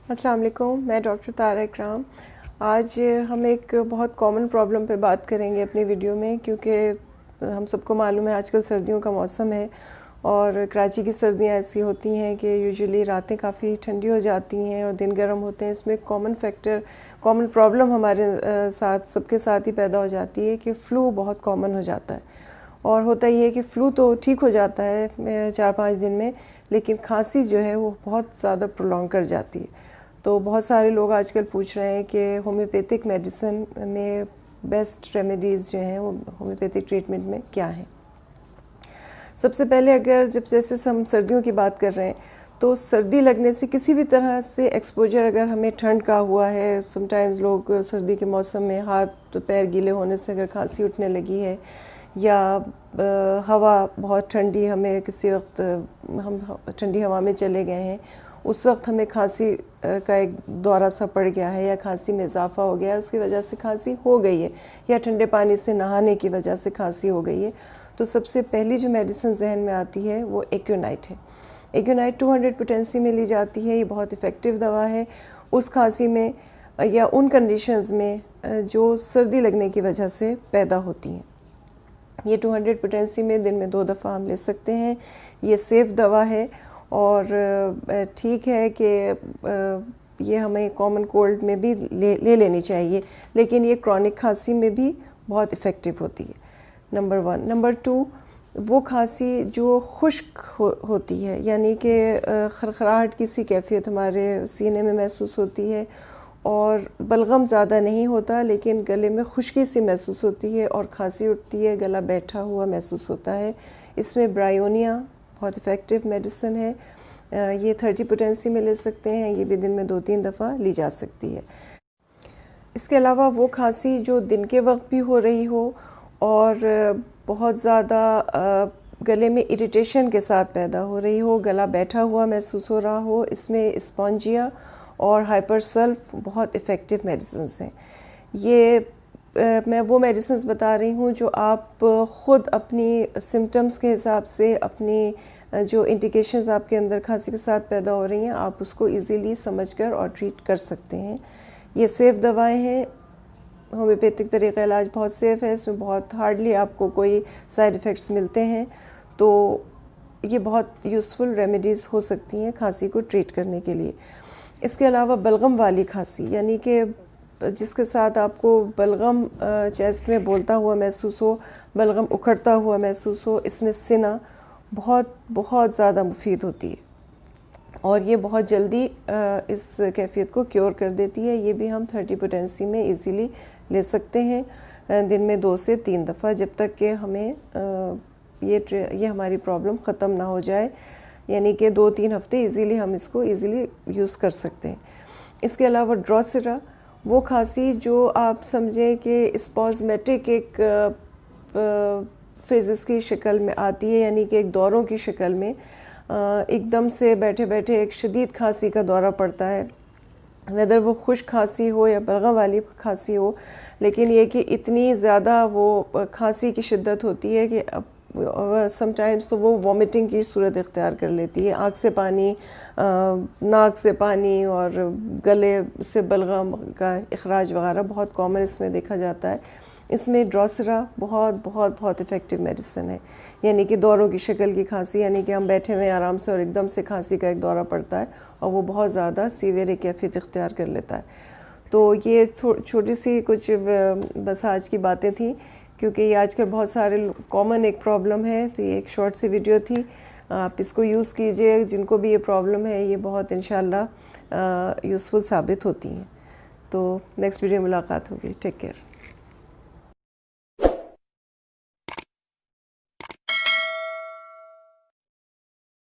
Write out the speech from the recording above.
अस्सलाम वालेकुम, मैं डॉक्टर तारा इकराम। आज हम एक बहुत कॉमन प्रॉब्लम पे बात करेंगे अपनी वीडियो में, क्योंकि हम सबको मालूम है आजकल सर्दियों का मौसम है और कराची की सर्दियां ऐसी होती हैं कि यूजुअली रातें काफ़ी ठंडी हो जाती हैं और दिन गर्म होते हैं। इसमें कॉमन प्रॉब्लम हमारे साथ सबके साथ ही पैदा हो जाती है कि फ़्लू बहुत कॉमन हो जाता है। और होता ये है कि फ़्लू तो ठीक हो जाता है 4-5 दिन में, लेकिन खांसी जो है वो बहुत ज़्यादा प्रोलॉन्ग कर जाती है। तो बहुत सारे लोग आजकल पूछ रहे हैं कि होम्योपैथिक मेडिसिन में बेस्ट रेमेडीज़ जो हैं वो होम्योपैथिक ट्रीटमेंट में क्या हैं। सबसे पहले अगर जैसे हम सर्दियों की बात कर रहे हैं, तो सर्दी लगने से किसी भी तरह से एक्सपोजर अगर हमें ठंड का हुआ है, समटाइम्स लोग सर्दी के मौसम में हाथ पैर गीले होने से अगर खांसी उठने लगी है, या हवा बहुत ठंडी, हमें किसी वक्त हम ठंडी हवा में चले गए हैं, उस वक्त हमें खांसी का एक दौरा सा पड़ गया है या खांसी में इजाफा हो गया है, उसकी वजह से खांसी हो गई है, या ठंडे पानी से नहाने की वजह से खांसी हो गई है, तो सबसे पहली जो मेडिसिन जहन में आती है वो एक्यूनाइट है। एक्यूनाइट 200 पोटेंसी में ली जाती है। ये बहुत इफ़ेक्टिव दवा है उस खांसी में या उन कंडीशंस में जो सर्दी लगने की वजह से पैदा होती हैं। ये 200 पोटेंसी में दिन में 2 दफ़ा हम ले सकते हैं। ये सेफ़ दवा है और ठीक है कि ये हमें कॉमन कोल्ड में भी ले लेनी चाहिए, लेकिन ये क्रॉनिक खांसी में भी बहुत इफ़ेक्टिव होती है, नंबर 1। नंबर 2, वो खांसी जो खुश्क होती है, यानी कि खरखराहट की सी कैफियत हमारे सीने में महसूस होती है और बलगम ज़्यादा नहीं होता, लेकिन गले में खुश्की सी महसूस होती है और खांसी उठती है, गला बैठा हुआ महसूस होता है। इसमें ब्रायोनिया बहुत इफ़ेक्टिव मेडिसिन है। ये 30 पोटेंसी में ले सकते हैं। ये भी दिन में 2-3 दफ़ा ली जा सकती है। इसके अलावा वो खांसी जो दिन के वक्त भी हो रही हो और बहुत ज़्यादा गले में इरिटेशन के साथ पैदा हो रही हो, गला बैठा हुआ महसूस हो रहा हो, इसमें स्पॉन्जिया और हाइपरसल्फ बहुत इफ़ेक्टिव मेडिसिन्स हैं। ये मैं वो मेडिसिन्स बता रही हूँ जो आप ख़ुद अपनी सिम्टम्स के हिसाब से, अपनी जो इंडिकेशंस आपके अंदर खांसी के साथ पैदा हो रही हैं, आप उसको इजीली समझकर और ट्रीट कर सकते हैं। ये सेफ़ दवाएं हैं। होम्योपैथिक तरीक़ा इलाज बहुत सेफ़ है, इसमें बहुत हार्डली आपको कोई साइड इफ़ेक्ट्स मिलते हैं, तो ये बहुत यूज़फुल रेमेडीज़ हो सकती हैं खांसी को ट्रीट करने के लिए। इसके अलावा बलगम वाली खांसी, यानी कि जिसके साथ आपको बलगम चेस्ट में बोलता हुआ महसूस हो, बलगम उखड़ता हुआ महसूस हो, इसमें सिना बहुत ज़्यादा मुफीद होती है और ये बहुत जल्दी इस कैफियत को क्योर कर देती है। ये भी हम 30 पोटेंसी में इजीली ले सकते हैं दिन में 2 से 3 दफ़ा, जब तक कि हमें ये हमारी प्रॉब्लम ख़त्म ना हो जाए, यानी कि 2-3 हफ़्ते इजीली हम इसको इजीली यूज़ कर सकते हैं। इसके अलावा ड्रोसिरा, वो खांसी जो आप समझें कि स्पॉज़मेटिक एक फेज़ेस की शक्ल में आती है, यानी कि एक दौरों की शक्ल में एकदम से बैठे बैठे एक शदीद खांसी का दौरा पड़ता है, वेदर वो खुश्क खांसी हो या बलगम वाली खांसी हो, लेकिन ये कि इतनी ज़्यादा वो खांसी की शिद्दत होती है कि समटाइम्स तो वो वॉमिटिंग की सूरत इख्तियार कर लेती है। आँख से पानी, नाक से पानी और गले से बलगम का इखराज वगैरह बहुत कॉमन इसमें देखा जाता है। इसमें ड्रोसिरा बहुत इफ़ेक्टिव मेडिसिन है, यानी कि दौरों की शक्ल की खांसी, यानी कि हम बैठे हुए आराम से और एकदम से खांसी का एक दौरा पड़ता है और वो बहुत ज़्यादा सीवियर कैफियत इख्तियार कर लेता है। तो ये छोटी सी कुछ बस आज की बातें थी, क्योंकि ये आजकल बहुत सारे कॉमन एक प्रॉब्लम है, तो ये एक शॉर्ट सी वीडियो थी। आप इसको यूज़ कीजिए, जिनको भी ये प्रॉब्लम है, ये बहुत इंशाल्लाह यूज़फुल साबित होती हैं। तो नेक्स्ट वीडियो में मुलाकात होगी। Take care.